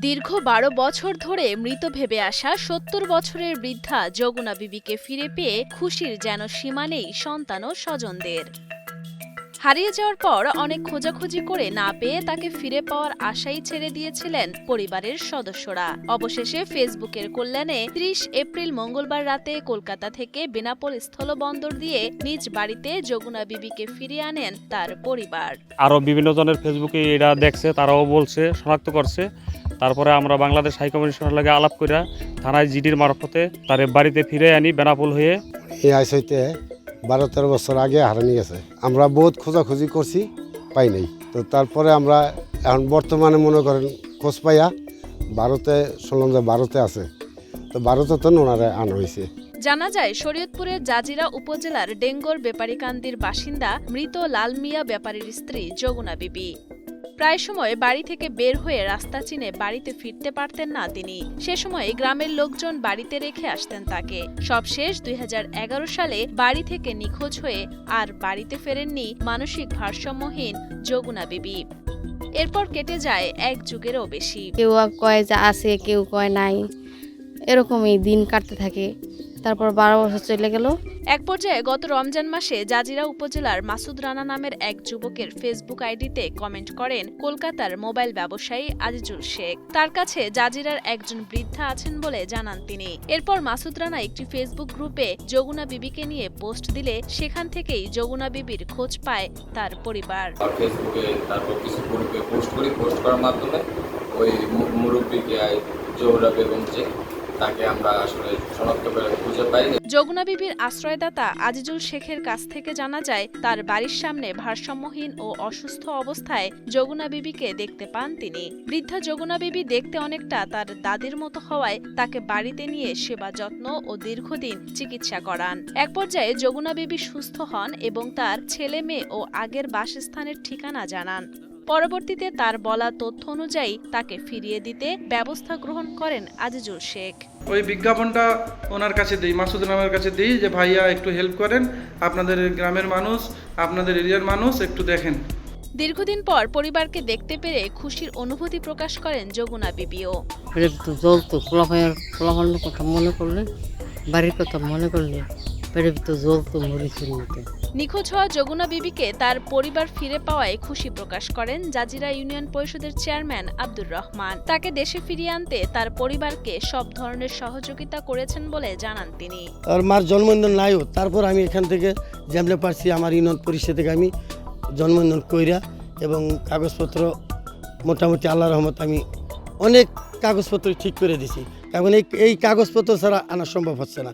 দীর্ঘ ১২ বছর ধরে মৃত ভেবে আসা ৭০ বছরের বৃদ্ধা যমুনা বিবিকে ফিরে পেয়ে খুশির যেন সীমা নেই সন্তান ও স্বজনদের। হারিয়ে যাওয়ার পর অনেক খোঁজাখুঁজি করে না পেয়ে তাকে ফিরে পাওয়ার আশাই ছেড়ে দিয়েছিলেন পরিবারের সদস্যরা। অবশেষে ফেসবুকের কল্যাণে ৩০ এপ্রিল মঙ্গলবার রাতে কলকাতা থেকে বেনাপোল স্থলবন্দর দিয়ে নিজ বাড়িতে যমুনা বিবিকে ফিরিয়ে আনেন তার পরিবার। আরও বিভিন্ন জনের ফেসবুকে এরা দেখছে, তারাও বলছে, শনাক্ত করছে। তারপরে আমরা বাংলাদেশ হাইকমিশনের লাগে আলাপ করিয়া থানায় জিডির মারফতে তার বাড়িতে ফিরে আনি বেনাপোল হয়ে। এই আইস হইতে ১২-১৩ বছর আগে হারানি গেছে। আমরা বহুত খোঁজাখুঁজি করছি, পাই নাই। তো তারপরে আমরা এখন বর্তমানে মনে করেন খোঁজ পাইয়া ভারতে শুনলাম যে ভারতে আছে। তো ভারতে তো ওনারা আনা হয়েছে। জানা যায় শরীয়তপুরের জাজিরা উপজেলার ডেঙ্গর বেপারীকান্দির বাসিন্দা মৃত লাল মিয়া ব্যাপারীর স্ত্রী যমুনা বিবি। প্রায় সময় বাড়ি থেকে বের হয়ে রাস্তা চিনে বাড়িতে ফিরতে পারতেন না তিনি। সে সময় গ্রামের লোকজন বাড়িতে রেখে আসতেন তাকে। সবশেষ ২০১১ সালে বাড়ি থেকে নিখোঁজ হয়ে আর বাড়িতে ফেরেননি মানসিক ভারসাম্যহীন যমুনা বিবি। এরপর কেটে যায় ১ যুগেরও বেশি। কেউ কয় যে আছে, কেউ কয় নাই, এরকমই দিন কাটতে থাকে। তারপর ১২ বছর চলে গেল। এক পর্যায়ে গত রমজান মাসে জাজিরা উপজেলার মাসুদ রানা নামের এক যুবকের ফেসবুক আইডিতে কমেন্ট করেন কলকাতার মোবাইল ব্যবসায়ী আজিজুল শেখ। তার কাছে জাজিরার একজন বৃদ্ধা আছেন বলে জানান তিনি। এরপর মাসুদ রানা একটি ফেসবুক গ্রুপে যমুনা বিবিকে নিয়ে পোস্ট দিলে সেখান থেকেই যমুনা বিবির খোঁজ পায় তার পরিবার। ফেসবুকে তারপর কিছু গ্রুপে পোস্ট করার মাধ্যমে ওই মুরব্বীকে জোহরা বেগম যে তাকে আমরা আসলে শনাক্ত করে খুঁজে পাই। যমুনা বিবির আশ্রয়দাতা আজিজুল শেখের কাছ থেকে জানা যায় তার বাড়ির সামনে ভারসাম্যহীন ও অসুস্থ অবস্থায় যমুনা বিবিকে দেখতে পান তিনি। বৃদ্ধা যমুনা বিবি দেখতে অনেকটা তার দাদির মতো হওয়ায় তাকে বাড়িতে নিয়ে সেবা যত্ন ও দীর্ঘদিন চিকিৎসা করান। এক পর্যায়ে যমুনা বিবি সুস্থ হন এবং তার ছেলে মেয়ে ও আগের বাসস্থানের ঠিকানা জানান। পরবর্তীতে তার বলা তথ্য অনুযায়ী তাকে ফিরিয়ে দিতে ব্যবস্থা গ্রহণ করেন আজিজুল শেখ। ওই বিজ্ঞাপনটা ওনার কাছে দিই, মাসুদ নামের কাছে দিই যে ভাইয়া একটু হেল্প করেন, আপনাদের গ্রামের মানুষ, আপনাদের এরিয়ার মানুষ একটু দেখেন। দীর্ঘদিন পর পরিবারকে দেখতে পেরে খুশির অনুভূতি প্রকাশ করেন যমুনা বিবিও। জ্বলতো ফলাফলের কথা মনে করলে, বাড়ির কথা মনে করলে জ্বলতো মরিচের মতো। নিখোঁজ হওয়া যমুনা বিবিকে তার পরিবার ফিরে পাওয়ায় খুশি প্রকাশ করেন জাজিরা ইউনিয়ন পরিষদের চেয়ারম্যান আব্দুর রহমান। তাকে দেশে ফিরিয়ে আনতে তার পরিবারকে সব ধরনের সহযোগিতা করেছেন বলে জানান তিনি। আর মার জন্মদিন নাইও, তারপর আমি এখান থেকে যেমন পারছি আমার ইউনিয়ন পরিষদ থেকে আমি জন্মদিন কইরা এবং কাগজপত্র মোটামুটি আল্লাহর রহমত আমি অনেক কাগজপত্র ঠিক করে দিছি। এখন এই কাগজপত্র ছাড়া আনা সম্ভব হচ্ছে না।